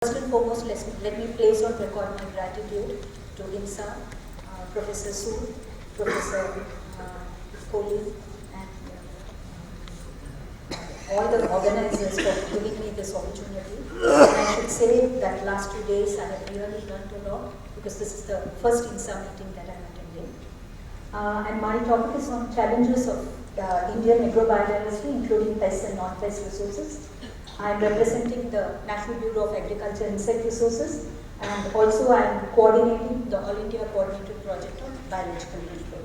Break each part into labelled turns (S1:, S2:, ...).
S1: First and foremost, let me place on record my gratitude to INSA, Professor Sood, Professor Kohli, and all the organizers for giving me this opportunity. And I should say that last 2 days I have really learned a lot because this is the first INSA meeting that I am attending. And my topic is on challenges of Indian agrobiodiversity, including pest and non-pest resources. I am representing the National Bureau of Agriculture Insect Resources, and also I am coordinating the All India Coordinated Project on Biological Control.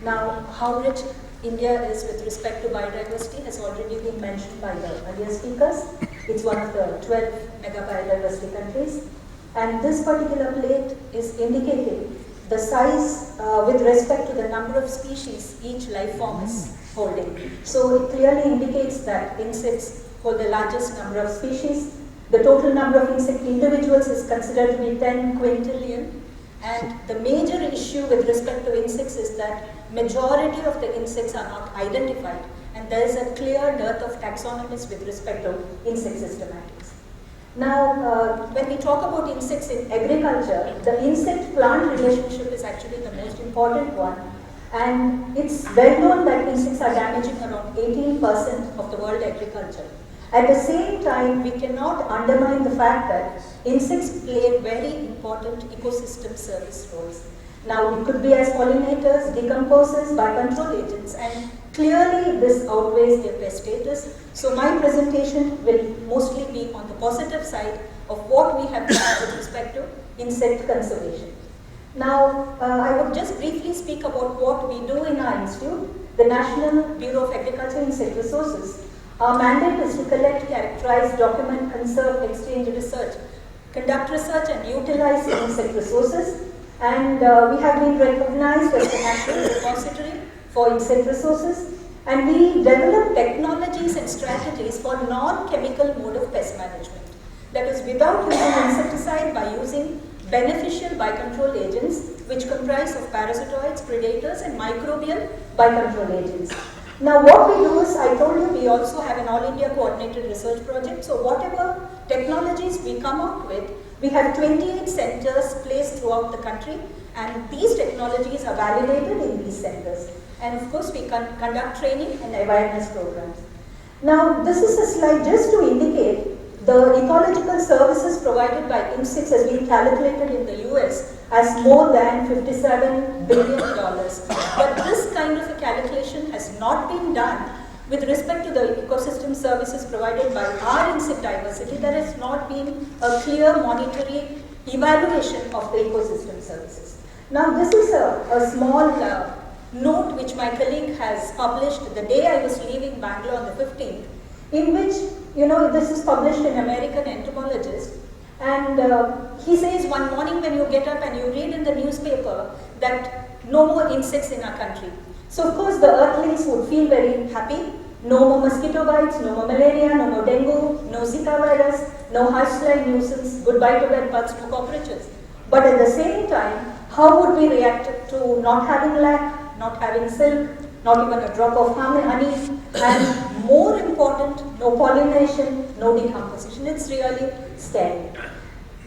S1: Now, how rich India is with respect to biodiversity has already been mentioned by the earlier speakers. It's one of the 12 mega biodiversity countries, and this particular plate is indicating the size with respect to the number of species each life form is holding. So it clearly indicates that insects hold the largest number of species. The total number of insect individuals is considered to be 10 quintillion. And the major issue with respect to insects is that majority of the insects are not identified, and there is a clear dearth of taxonomists with respect to insect systematics. Now, when we talk about insects in agriculture, the insect-plant relationship is actually the most important one. And it's well known that insects are damaging around 18% of the world agriculture. At the same time, we cannot undermine the fact that insects play very important ecosystem service roles. Now, it could be as pollinators, decomposers, biocontrol agents, and clearly this outweighs their pest status. So my presentation will mostly be on the positive side of what we have done with respect to insect conservation. Now, I would just briefly speak about what we do in our institute, the National Bureau of Agriculture Insect Resources. Our mandate is to collect, characterize, document, conserve, exchange research, conduct research and utilize insect resources. And we have been recognized as the National Repository for Insect Resources. And we develop technologies and strategies for non-chemical mode of pest management. That is, without using insecticide, by using beneficial biocontrol agents which comprise of parasitoids, predators and microbial biocontrol agents. Now what we do is, I told you, we also have an All India Coordinated Research Project. So whatever technologies we come up with, we have 28 centers placed throughout the country, and these technologies are validated in these centers. And of course we conduct training and awareness programs. Now this is a slide just to indicate the ecological services provided by insects has been calculated in the US as more than $57 billion. But this kind of a calculation has not been done with respect to the ecosystem services provided by our insect diversity. There has not been a clear monetary evaluation of the ecosystem services. Now this is a small note which my colleague has published the day I was leaving Bangalore on the 15th, in which, this is published in American Entomologist, and he says one morning when you get up and you read in the newspaper that no more insects in our country. So of course the earthlings would feel very happy. No more mosquito bites, no more malaria, no more dengue, no Zika virus, no housefly nuisance, goodbye to bed bugs, no cockroaches. But at the same time, how would we react to not having lac, not having silk, not even a drop of honey, and more important, no pollination, no decomposition. It's really scary.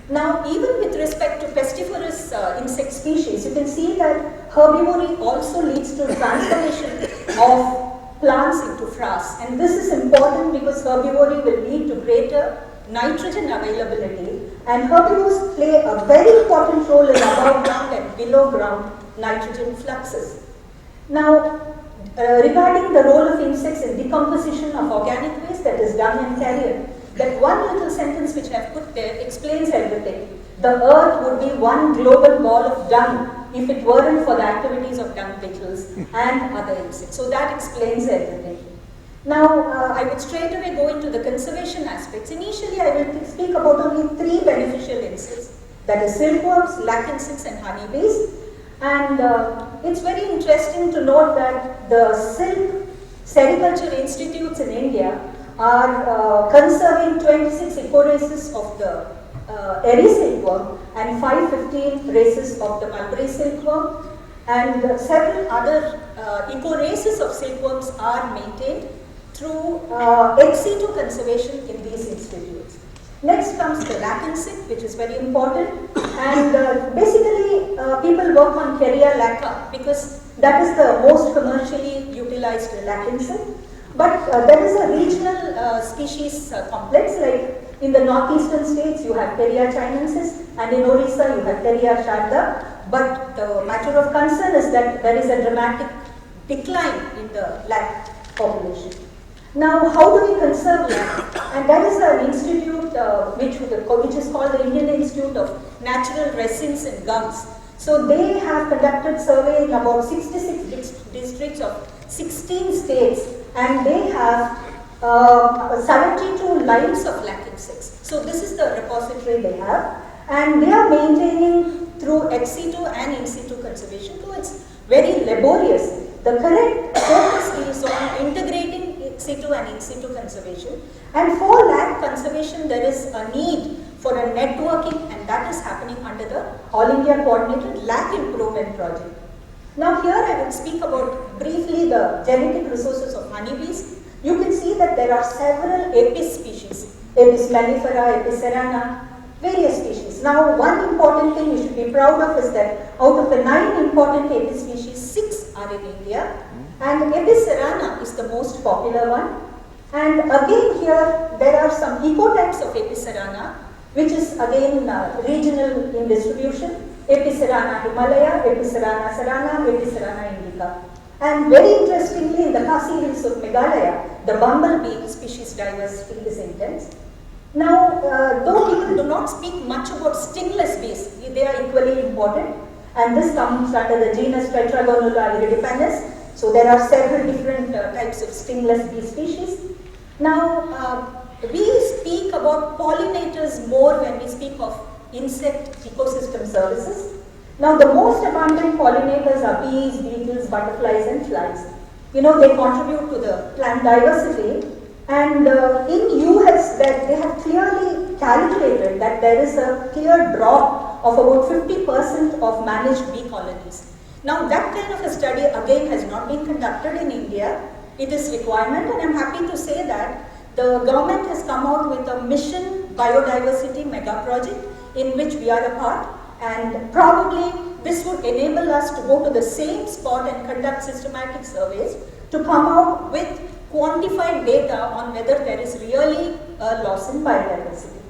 S1: Now, even with respect to pestiferous insect species, you can see that herbivory also leads to transformation of plants into frass. And this is important because herbivory will lead to greater nitrogen availability, and herbivores play a very important role in above ground and below ground nitrogen fluxes. Now, regarding the role of insects in decomposition of organic waste that is dung and carrion, that one little sentence which I have put there explains everything. The earth would be one global ball of dung if it weren't for the activities of dung beetles and other insects. So that explains everything. Now, I would straight away go into the conservation aspects. Initially, I will speak about only 3 beneficial insects, that is silkworms, lac insects and honeybees. And it's very interesting to note that the silk sericulture institutes in India are conserving 26 ecoraces of the Eri silkworm and 515 races of the mulberry silkworm, and several other ecoraces of silkworms are maintained through ex situ conservation in these institutes. Next comes the lac insect, which is very important, and basically people work on Kerria lacca because that is the most commercially utilized lac insect. But there is a regional species complex, like in the northeastern states you have Kerria chinensis, and in Orissa you have Kerria sharda. But the matter of concern is that there is a dramatic decline in the lac population. Now, how do we conserve lac? And that is an institute which is called the Indian Institute of Natural Resins and Gums. So they have conducted survey in about 66 districts of 16 states, and they have 72 lines of lac insects. So this is the repository they have, and they are maintaining through ex situ and in situ conservation, so it's very laborious. The correct focus is on integrating ex situ and in situ conservation, and for lac conservation there is a need for a networking, and that is happening under the All India Coordinated Lac Improvement Project. Now here I will speak about briefly the genetic resources of honeybees. You can see that there are several Apis species, Apis mellifera, Apis cerana, various species. Now one important thing we should be proud of is that out of the 9 important Apis species, 6 are in India, and Apis cerana is the most popular one. And again here there are some ecotypes of Apis cerana, which is again regional in distribution. Apis cerana Himalaya, Apis cerana serrana, Apis cerana indica. And very interestingly, in the Khasi Hills of Meghalaya, the bumblebee species diversity is intense. Now, though people do not speak much about stingless bees, they are equally important, and this comes under the genus Tetragonula iridipanus. So there are several different types of stingless bee species. Now, we speak about pollinators more when we speak of insect ecosystem services. Now, the most abundant pollinators are bees, beetles, butterflies, and flies. You know, they contribute to the plant diversity, and in US that they have clearly calculated that there is a clear drop of about 50% of managed bee colonies. Now, that kind of a study again has not been conducted in India. It is requirement, and I'm happy to say that the government has come out with a mission biodiversity mega project in which we are a part, and probably this would enable us to go to the same spot and conduct systematic surveys to come out with quantified data on whether there is really a loss in biodiversity.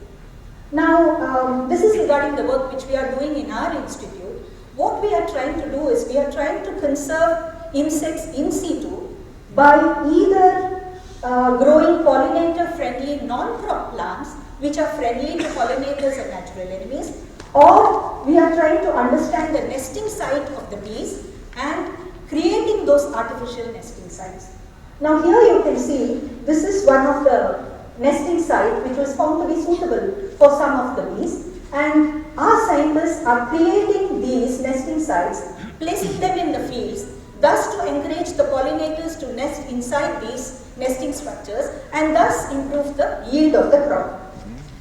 S1: Now, this is regarding the work which we are doing in our institute. What we are trying to do is we are trying to conserve insects in situ by either growing pollinator-friendly non-crop plants which are friendly to pollinators and natural enemies, or we are trying to understand the nesting site of the bees and creating those artificial nesting sites. Now here you can see, this is one of the nesting sites which was found to be suitable for some of the bees, and our scientists are creating these nesting sites, placing them in the fields, thus to encourage the pollinators to nest inside these nesting structures and thus improve the yield of the crop.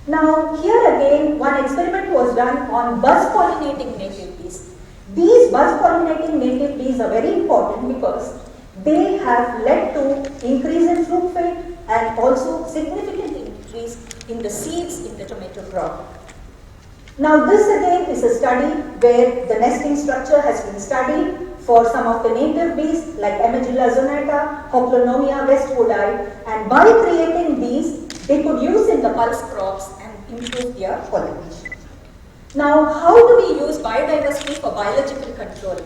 S1: Now here again one experiment was done on buzz pollinating native bees. These buzz pollinating native bees are very important because they have led to increase in fruit fate and also significant increase in the seeds in the tomato crop. Now this again is a study where the nesting structure has been studied for some of the native bees like Emagilla zonata, Hoplonomia westwoodi, and by creating these they could use in the pulse crops and improve their pollination. Now, how do we use biodiversity for biological control?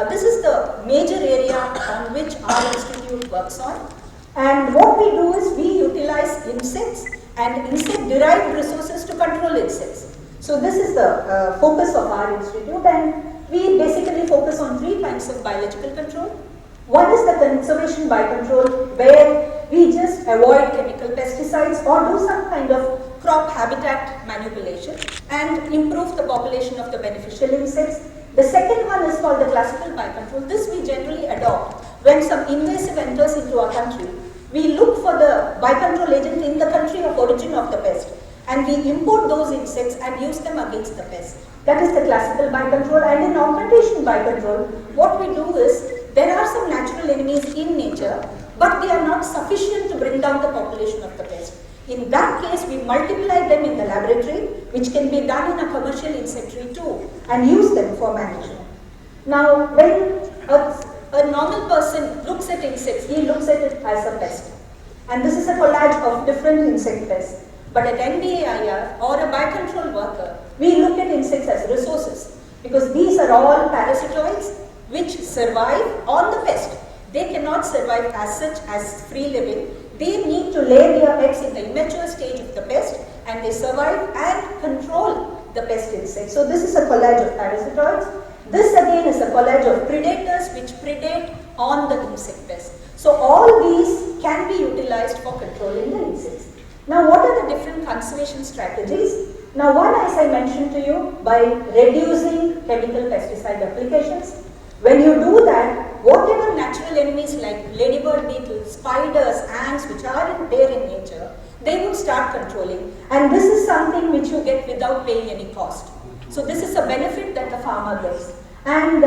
S1: This is the major area on which our institute works on. And what we do is we utilize insects and insect-derived resources to control insects. So this is the focus of our institute, and we basically focus on 3 kinds of biological control. One is the conservation by control, where we just avoid chemical pesticides or do some kind of crop habitat manipulation and improve the population of the beneficial insects. The second one is called the classical by control. This we generally adopt when some invasive enters into our country. We look for the by control agent in the country of origin of the pest, and we import those insects and use them against the pest. That is the classical by control. And in augmentation by control, what we do is there are some natural enemies in nature, but they are not sufficient to bring down the population of the pest. In that case, we multiply them in the laboratory, which can be done in a commercial insectary too, and use them for management. Now, when a normal person looks at insects, he looks at it as a pest. And this is a collage of different insect pests. But at NBAIR or a biocontrol worker, we look at insects as resources, because these are all parasitoids which survive on the pest. They cannot survive as such as free living. They need to lay their eggs in the immature stage of the pest, and they survive and control the pest insect. So this is a collage of parasitoids. This again is a collage of predators which predate on the insect pest. So all these can be utilized for controlling the insects. Now what are the different conservation strategies? Now one, as I mentioned to you, by reducing chemical pesticide applications. When you do that, whatever natural enemies like ladybird beetles, spiders, ants which are there in nature, they would start controlling. And this is something which you get without paying any cost. So this is a benefit that the farmer gets. And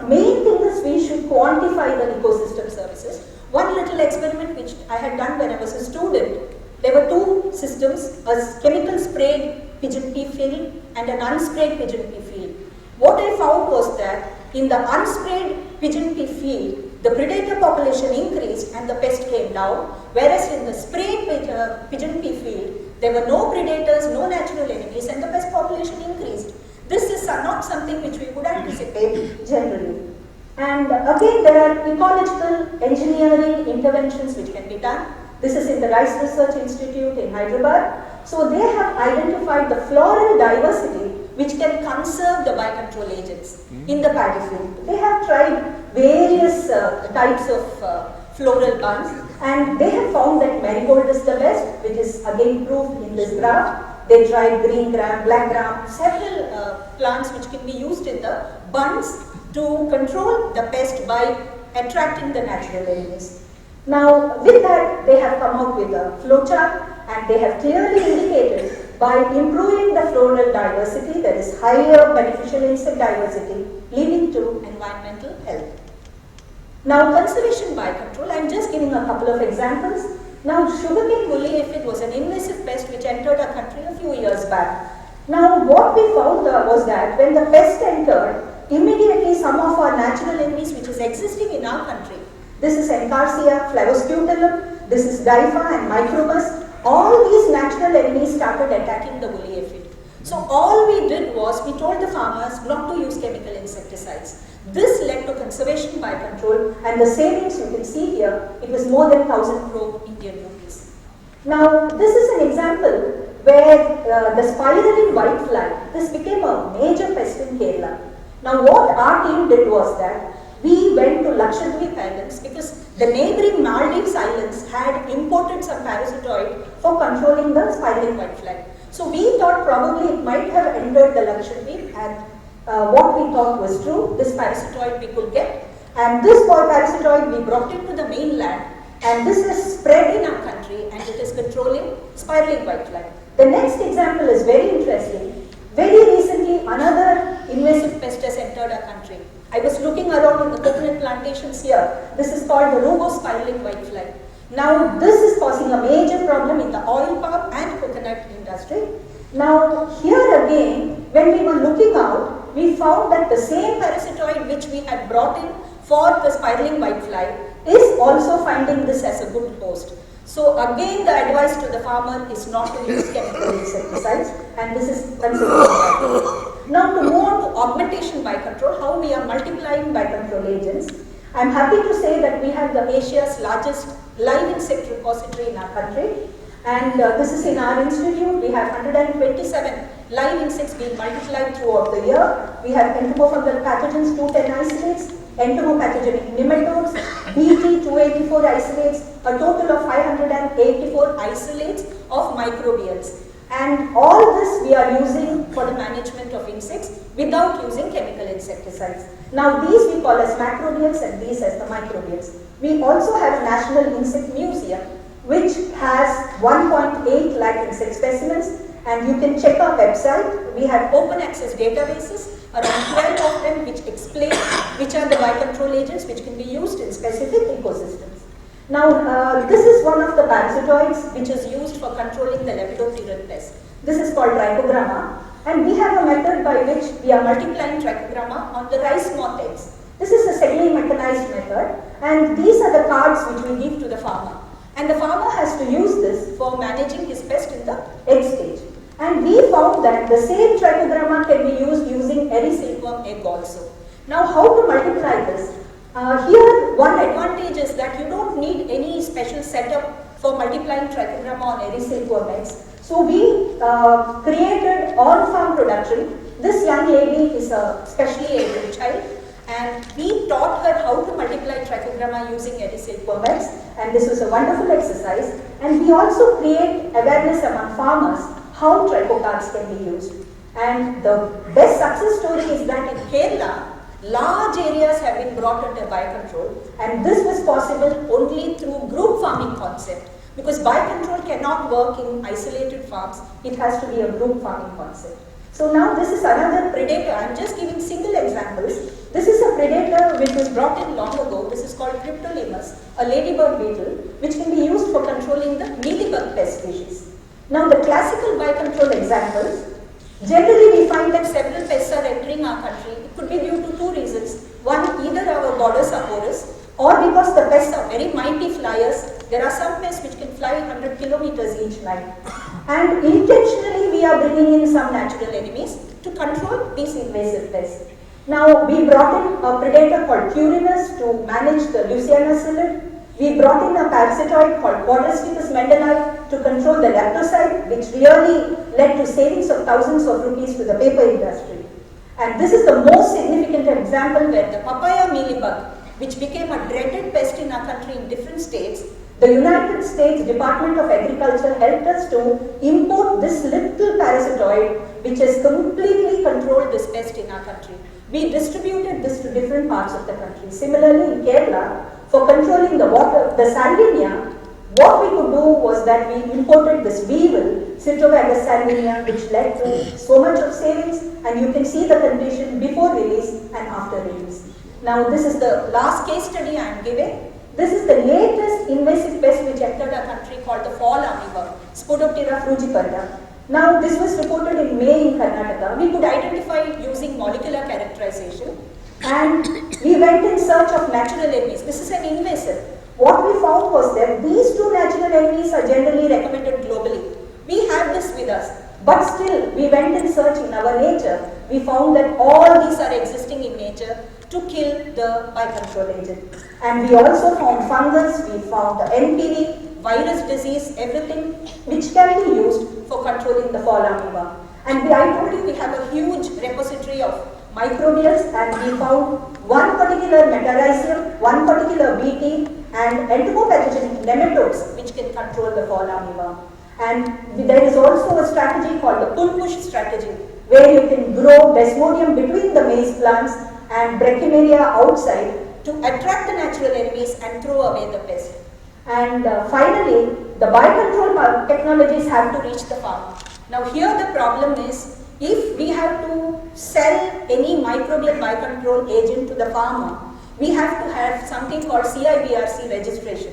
S1: main thing is we should quantify the ecosystem services. One little experiment which I had done when I was a student, there were two systems, a chemical sprayed pigeon pea field and an unsprayed pigeon pea field. What I found was that in the unsprayed pigeon pea field, the predator population increased and the pest came down, whereas in the sprayed pigeon pea field, there were no predators, no natural enemies, and the pest population increased. This is not something which we would anticipate generally. And again, there are ecological engineering interventions which can be done. This is in the Rice Research Institute in Hyderabad. So they have identified the floral diversity which can conserve the biocontrol agents in the paddy field. They have tried various types of floral buds, and they have found that marigold is the best, which is again proved in this graph. They tried green gram, black gram, several plants which can be used in the buds to control the pest by attracting the natural enemies. Now, with that, they have come out with a flowchart, and they have clearly indicated by improving the floral diversity, there is higher beneficial insect diversity, leading to environmental health. Now, conservation biocontrol, I am just giving a couple of examples. Now, sugarcane woolly aphid was an invasive pest which entered our country a few years back. Now, what we found was that when the pest entered, immediately some of our natural enemies which is existing in our country, this is Encarsia, Flavoscutellum, this is Diapha and Microbus, all these natural enemies started attacking the woolly aphid. So all we did was, we told the farmers not to use chemical insecticides. This led to conservation biocontrol, and the savings you can see here, it was more than 1,000 crore Indian rupees. Now, this is an example where the spiraling whitefly, this became a major pest in Kerala. Now, what our team did was that we went to Lakshadweep Islands because the neighboring Maldives Islands had imported some parasitoid for controlling the spiraling whitefly. So we thought probably it might have entered the Lakshadweep, and what we thought was true. This parasitoid we could get, and this parasitoid we brought it to the mainland, and this is spread in our country, and it is controlling spiraling whitefly. The next example is very interesting. Very recently, another invasive pest has entered our country. I was looking around in the coconut plantations here. This is called the Rogo spiraling whitefly. Now, this is causing a major problem in the oil palm and coconut industry. Now, here again, when we were looking out, we found that the same parasitoid which we had brought in for the spiraling whitefly is also finding this as a good host. So again, the advice to the farmer is not to use chemical insecticides, and this is considered. Now, to move on to augmentation biocontrol, how we are multiplying biocontrol agents. I am happy to say that we have the Asia's largest live insect repository in our country, and this is in our institute. We have 127 live insects being multiplied throughout the year. We have entomofungal pathogens 210 isolates, entomopathogenic nematodes, BT284 isolates, a total of 584 isolates of microbials. And all this we are using for the management of insects without using chemical insecticides. Now these we call as macrobials and these as the microbials. We also have a National Insect Museum which has 1.8 lakh insect specimens, and you can check our website. We have open access databases, around 12 of them, which explain which are the biocontrol agents which can be used in specific ecosystems. Now, this is one of the parasitoids which is used for controlling the lepidopteran pest. This is called Trichogramma, and we have a method by which we are multiplying Trichogramma on the rice moth eggs. This is a semi-mechanized method, and these are the cards which we give to the farmer. And the farmer has to use this for managing his pest in the egg stage. And we found that the same Trichogramma can be used using Aery silkworm egg also. Now, how to multiply this? Here, one advantage is that you don't need any special setup for multiplying Trichogramma on Aery silkworm eggs. So we created on-farm production. This young lady is a specially abled child, and we taught her how to multiply Trichogramma using Aery silkworm eggs, and this was a wonderful exercise. And we also create awareness among farmers how trichocards can be used. And the best success story is that in Kerala, large areas have been brought under biocontrol, and this was possible only through group farming concept. Because biocontrol cannot work in isolated farms, it has to be a group farming concept. So now this is another predator. I am just giving single examples. This is a predator which was brought in long ago. This is called Cryptolemus, a ladybug beetle, which can be used for controlling the mealybug pest species. Now the classical biocontrol examples, generally we find that several pests are entering our country. It could be due to two reasons. One, either our borders are porous, or because the pests are very mighty flyers. There are some pests which can fly 100 kilometers each night. And intentionally we are bringing in some natural enemies to control these invasive pests. Now we brought in a predator called Curinus to manage the Louisiana psyllid. We brought in a parasitoid called Quadristichus mendeli to control the leptocide, which really led to savings of thousands of rupees to the paper industry. And this is the most significant example where the papaya mealybug, which became a dreaded pest in our country in different states, the United States Department of Agriculture helped us to import this little parasitoid which has completely controlled this pest in our country. We distributed this to different parts of the country. Similarly, in Kerala, for controlling the water, the Salvinia, what we could do was that we imported this weevil, Citrovagus salvinia, which led to so much of savings, and you can see the condition before release and after release. Now, this is the last case study I am giving. This is the latest invasive pest which entered our country called the fall armyworm, Spodoptera frugiperda. Now, this was reported in May in Karnataka. We could identify it using molecular characterization, and we went in search of natural enemies. This is an invasive. What we found was that these two natural enemies are generally recommended globally. We have this with us, but still we went in search in our nature. We found that all these are existing in nature to kill the biocontrol agent. And we also found fungus, we found the NPV, virus disease, everything which can be used for controlling the fall armyworm. And I told you we have a huge repository of microbials, and we found one particular Metarhizium, one particular BT, and entomopathogenic nematodes which can control the fall armyworm. And there is also a strategy called the pull-push strategy, where you can grow Desmodium between the maize plants and Brachymeria outside to attract the natural enemies and throw away the pest. And finally, the biocontrol technologies have to reach the farmer. Now here the problem is, if we have to sell any microbial biocontrol agent to the farmer, we have to have something called CIBRC registration.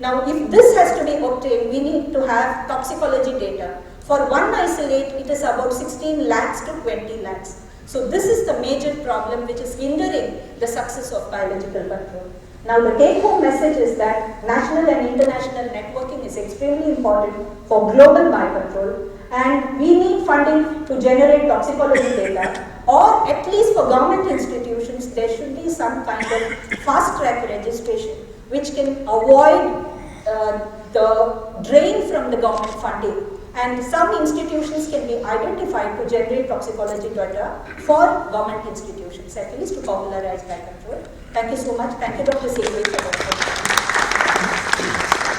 S1: Now if this has to be obtained, we need to have toxicology data. For one isolate, it is about 16 lakhs to 20 lakhs. So this is the major problem which is hindering the success of biological control. Now the take-home message is that national and international networking is extremely important for global biocontrol, and we need funding to generate toxicology data, or at least for government institutions there should be some kind of fast-track registration which can avoid the drain from the government funding. And some institutions can be identified to generate toxicology data for government institutions, at least to popularize biocontrol. Thank you so much. Thank you, Dr. Sethi, for that.